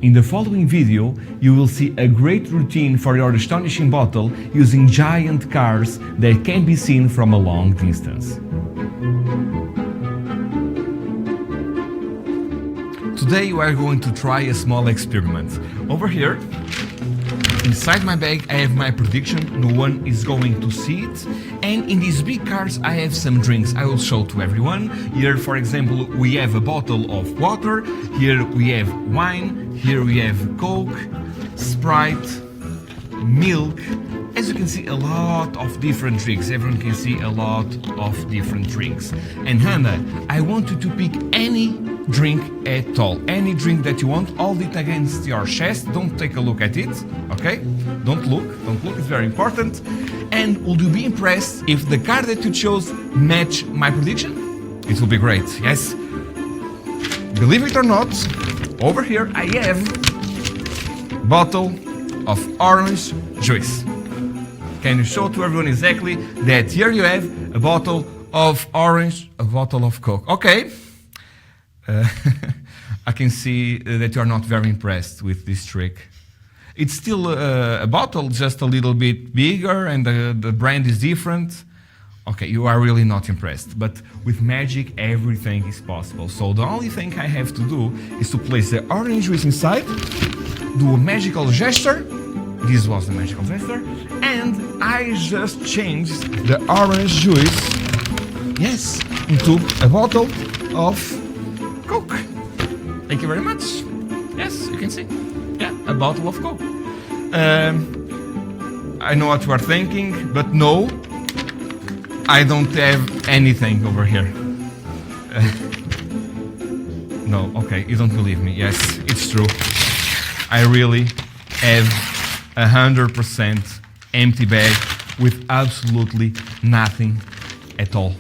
In the following video, you will see a great routine for your astonishing bottle using giant cars that can be seen from a long distance. Today we are going to try a small experiment. Over here, inside my bag, I have my prediction, no one is going to see it. And in these big cards I have some drinks I will show to everyone. Here, for example, we have a bottle of water, here we have wine, here we have Coke, Sprite, milk. As you can see, a lot of different drinks. Everyone can see a lot of different drinks. And Hannah, I want you to pick any drink at all. Any drink that you want, hold it against your chest, don't take a look at it, okay? Don't look, it's very important. And will you be impressed if the card that you chose match my prediction? It will be great, yes? Believe it or not, over here I have a bottle of orange juice. Can you show to everyone exactly that here you have a bottle of orange, a bottle of Coke? Okay. I can see that you are not very impressed with this trick. It's still a bottle, just a little bit bigger, and the brand is different. Okay, you are really not impressed. But with magic, everything is possible. So the only thing I have to do is to place the orange juice inside, do a magical gesture. This was the magical gesture. And I just changed the orange juice, yes, into a bottle of Coke. Thank you very much. Yes, you can see. Yeah, a bottle of Coke. I know what you are thinking, but no, I don't have anything over here. No, okay, you don't believe me. Yes, it's true. I really have 100% empty bag with absolutely nothing at all.